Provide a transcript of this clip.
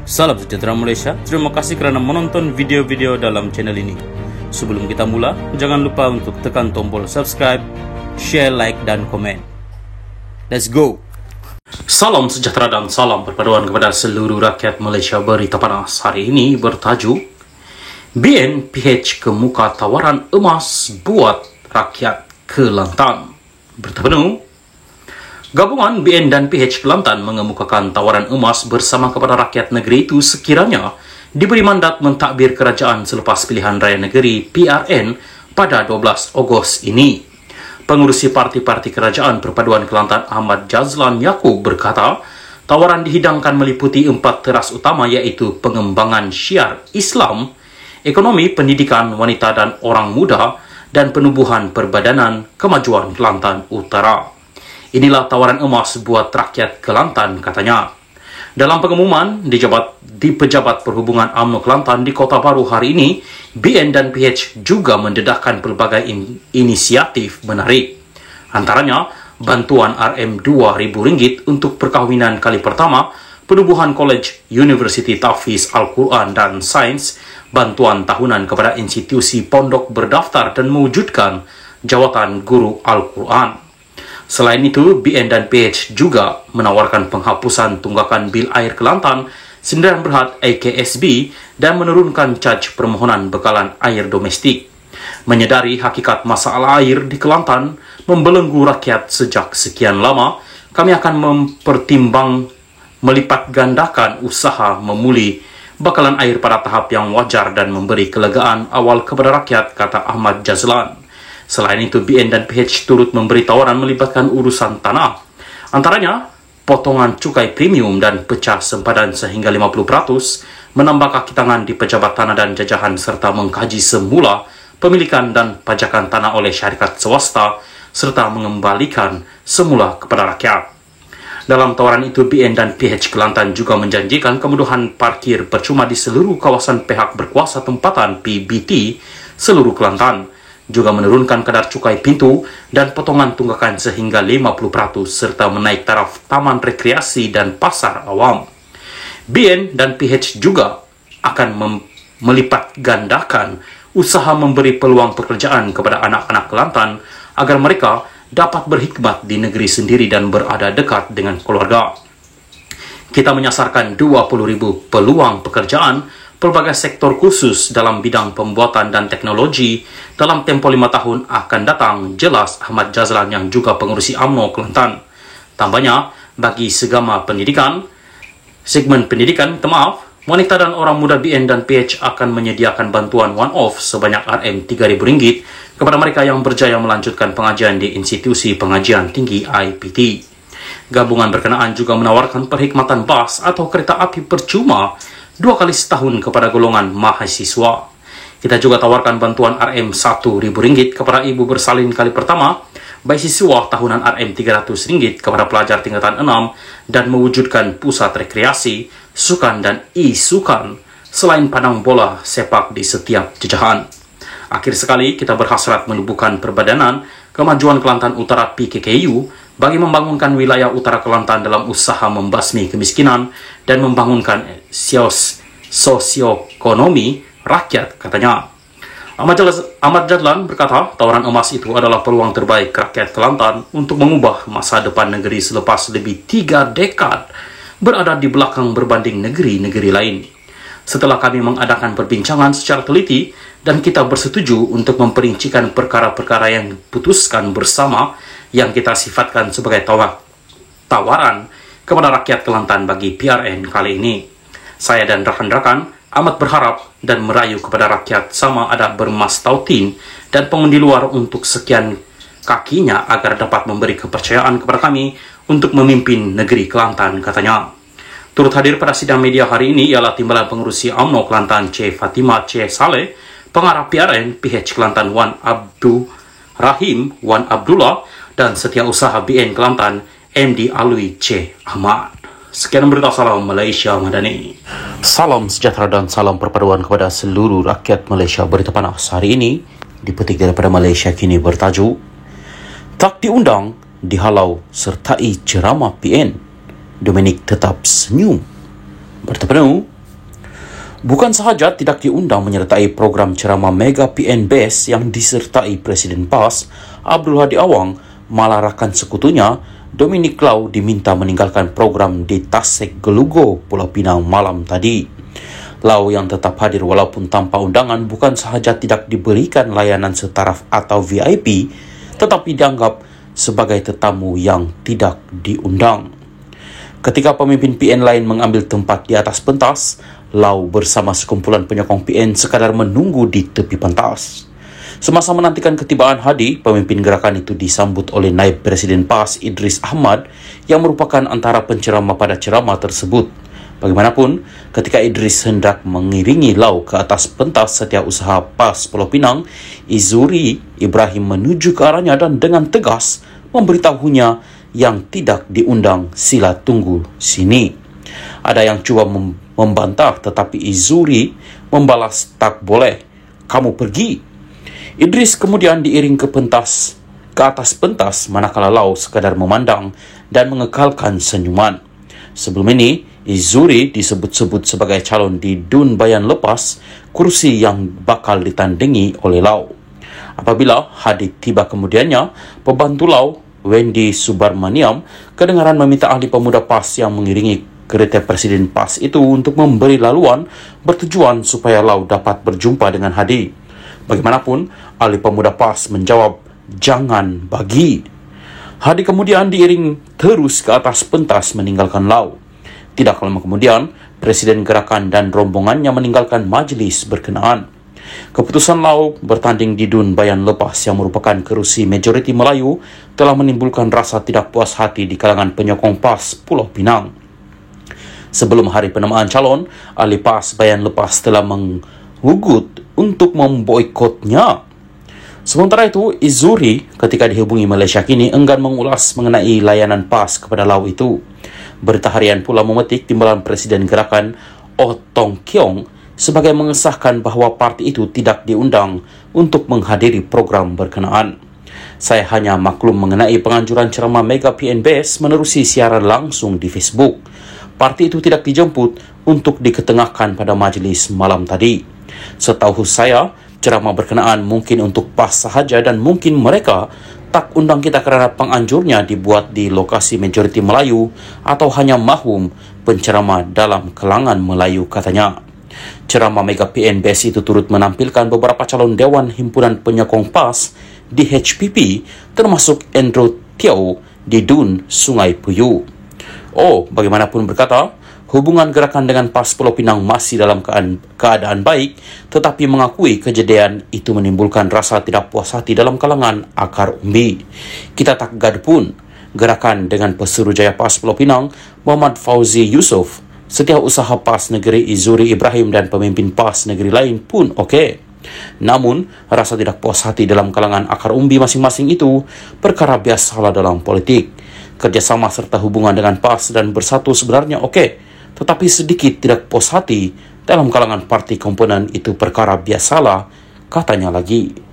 Salam sejahtera Malaysia, terima kasih kerana menonton video-video dalam channel ini. Sebelum kita mula, jangan lupa untuk tekan tombol subscribe, share, like dan komen. Let's go! Salam sejahtera dan salam perpaduan kepada seluruh rakyat Malaysia. Berita panas hari ini bertajuk BNPH kemuka tawaran emas buat rakyat Kelantan. Berita penuh. Gabungan BN dan PH Kelantan mengemukakan tawaran emas bersama kepada rakyat negeri itu sekiranya diberi mandat mentadbir kerajaan selepas pilihan raya negeri PRN pada 12 Ogos ini. Pengurusi parti-parti kerajaan Perpaduan Kelantan Ahmad Jazlan Yaakob berkata, tawaran dihidangkan meliputi 4 teras utama iaitu pengembangan syiar Islam, ekonomi, pendidikan, wanita dan orang muda, dan penubuhan Perbadanan Kemajuan Kelantan Utara. Inilah tawaran emas buat rakyat Kelantan, katanya. Dalam pengumuman di Pejabat Perhubungan UMNO Kelantan di Kota Baru hari ini, BN dan PH juga mendedahkan pelbagai inisiatif menarik. Antaranya, bantuan RM2,000 untuk perkahwinan kali pertama, penubuhan Kolej Universiti Tahfiz Al-Quran dan Sains, bantuan tahunan kepada institusi pondok berdaftar dan mewujudkan jawatan guru Al-Quran. Selain itu, BN dan PH juga menawarkan penghapusan tunggakan bil air Kelantan Sdn Bhd AKSB dan menurunkan caj permohonan bekalan air domestik. Menyedari hakikat masalah air di Kelantan membelenggu rakyat sejak sekian lama, kami akan mempertimbang melipat gandakan usaha memuli bekalan air pada tahap yang wajar dan memberi kelegaan awal kepada rakyat, kata Ahmad Jazlan. Selain itu, BN dan PH turut memberi tawaran melibatkan urusan tanah. Antaranya, potongan cukai premium dan pecah sempadan sehingga 50%, menambah kaki tangan di pejabat tanah dan jajahan serta mengkaji semula pemilikan dan pajakan tanah oleh syarikat swasta serta mengembalikan semula kepada rakyat. Dalam tawaran itu, BN dan PH Kelantan juga menjanjikan kemudahan parkir percuma di seluruh kawasan pihak berkuasa tempatan PBT seluruh Kelantan, juga menurunkan kadar cukai pintu dan potongan tunggakan sehingga 50% serta menaik taraf taman rekreasi dan pasar awam. BN dan PH juga akan melipat gandakan usaha memberi peluang pekerjaan kepada anak-anak Kelantan agar mereka dapat berkhidmat di negeri sendiri dan berada dekat dengan keluarga. Kita menyasarkan 20,000 peluang pekerjaan pelbagai sektor khusus dalam bidang pembuatan dan teknologi dalam tempoh 5 tahun akan datang, jelas Ahmad Jazlan yang juga pengurusi UMNO Kelantan. Tambahnya, bagi segmen pendidikan, wanita dan orang muda BN dan PH akan menyediakan bantuan one-off sebanyak RM3,000 kepada mereka yang berjaya melanjutkan pengajian di institusi pengajian tinggi IPT. Gabungan berkenaan juga menawarkan perkhidmatan bas atau kereta api percuma 2 kali setahun kepada golongan mahasiswa. Kita juga tawarkan bantuan RM1,000 kepada ibu bersalin kali pertama, beasiswa tahunan RM300 kepada pelajar tingkatan 6 dan mewujudkan pusat rekreasi, sukan dan e-sukan selain padang bola sepak di setiap jajahan. Akhir sekali, kita berhasrat menubuhkan Perbadanan Kemajuan Kelantan Utara PKKU bagi membangunkan wilayah utara Kelantan dalam usaha membasmi kemiskinan dan membangunkan sosioekonomi rakyat, katanya. Ahmad Jazlan berkata, tawaran emas itu adalah peluang terbaik rakyat Kelantan untuk mengubah masa depan negeri selepas lebih 3 dekad berada di belakang berbanding negeri-negeri lain. Setelah kami mengadakan perbincangan secara teliti dan kita bersetuju untuk memperincikan perkara-perkara yang diputuskan bersama yang kita sifatkan sebagai tawaran kepada rakyat Kelantan bagi PRN kali ini. Saya dan rakan-rakan amat berharap dan merayu kepada rakyat sama ada bermastautin dan pengundi luar untuk sekian kakinya agar dapat memberi kepercayaan kepada kami untuk memimpin negeri Kelantan, katanya. Turut hadir pada sidang media hari ini ialah Timbalan Pengurusi UMNO Kelantan C. Fatimah C. Saleh, Pengarah PRN PH Kelantan Wan Abdullah dan Setiausaha BN Kelantan MD Alwi C. Ahmad. Sekian berita Salam Malaysia Madani. Salam sejahtera dan salam perpaduan kepada seluruh rakyat Malaysia. Berita panas hari ini dipetik daripada Malaysia Kini bertajuk Tak diundang, dihalau sertai ceramah PN, Dominic tetap senyum. Berita penuh, Bukan sahaja tidak diundang menyertai program ceramah Mega PN Best yang disertai Presiden PAS, Abdul Hadi Awang, malah rakan sekutunya, Dominic Lau, diminta meninggalkan program di Tasik Gelugo, Pulau Pinang malam tadi. Lau yang tetap hadir walaupun tanpa undangan bukan sahaja tidak diberikan layanan setaraf atau VIP, tetapi dianggap sebagai tetamu yang tidak diundang. Ketika pemimpin PN lain mengambil tempat di atas pentas, Lau bersama sekumpulan penyokong PN sekadar menunggu di tepi pentas. Semasa menantikan ketibaan Hadi, pemimpin gerakan itu disambut oleh Naib Presiden PAS Idris Ahmad yang merupakan antara penceramah pada ceramah tersebut. Bagaimanapun, ketika Idris hendak mengiringi Lau ke atas pentas Setiausaha PAS Pulau Pinang, Izuri Ibrahim menuju ke arahnya dan dengan tegas memberitahunya yang tidak diundang sila tunggu sini. Ada yang coba membantah, tetapi Izuri membalas, tak boleh, kamu pergi. Idris kemudian diiring ke atas pentas, manakala Lau sekadar memandang dan mengekalkan senyuman. Sebelum ini, Izuri disebut-sebut sebagai calon di Dun Bayan Lepas, kursi yang bakal ditandingi oleh Lau. Apabila Hadi tiba kemudiannya, pembantu Lau, Wendy Subarmaniam, kedengaran meminta ahli pemuda PAS yang mengiringi kereta Presiden PAS itu untuk memberi laluan bertujuan supaya Lau dapat berjumpa dengan Hadi. Bagaimanapun, ahli pemuda PAS menjawab, jangan bagi. Hadi kemudian diiring terus ke atas pentas meninggalkan Lau. Tidak lama kemudian, Presiden Gerakan dan rombongannya meninggalkan majelis berkenaan. Keputusan Lau bertanding di Dun Bayan Lepas yang merupakan kerusi majoriti Melayu telah menimbulkan rasa tidak puas hati di kalangan penyokong PAS Pulau Pinang. Sebelum hari penamaan calon, ahli PAS Bayan Lepas telah menggugut untuk memboikotnya. Sementara itu, Izuri ketika dihubungi Malaysia kini enggan mengulas mengenai layanan PAS kepada Lau itu. Berita harian pula memetik timbalan Presiden Gerakan Oh Tong Kiong sebagai mengesahkan bahawa parti itu tidak diundang untuk menghadiri program berkenaan. Saya hanya maklum mengenai penganjuran ceramah Mega PN Best menerusi siaran langsung di Facebook. Parti itu tidak dijemput untuk diketengahkan pada majlis malam tadi. Setahu saya, ceramah berkenaan mungkin untuk PAS sahaja dan mungkin mereka tak undang kita kerana penganjurnya dibuat di lokasi majoriti Melayu atau hanya mahum penceramah dalam kalangan Melayu, katanya. Ceramah Mega PN Best itu turut menampilkan beberapa calon Dewan Himpunan Penyokong PAS di HPP, termasuk Andrew Tiao di Dun Sungai Puyu. Oh, bagaimanapun berkata, hubungan gerakan dengan PAS Pulau Pinang masih dalam keadaan baik, tetapi mengakui kejadian itu menimbulkan rasa tidak puas hati dalam kalangan akar umbi. Kita tak gaduh pun. Gerakan dengan Pesuruhjaya PAS Pulau Pinang, Muhammad Fauzi Yusof, Setiausaha PAS Negeri Izuri Ibrahim dan pemimpin PAS negeri lain pun okey. Namun, rasa tidak puas hati dalam kalangan akar umbi masing-masing itu perkara biasalah dalam politik. Kerjasama serta hubungan dengan PAS dan bersatu sebenarnya okey, tetapi sedikit tidak puas hati dalam kalangan parti komponen itu perkara biasalah, katanya lagi.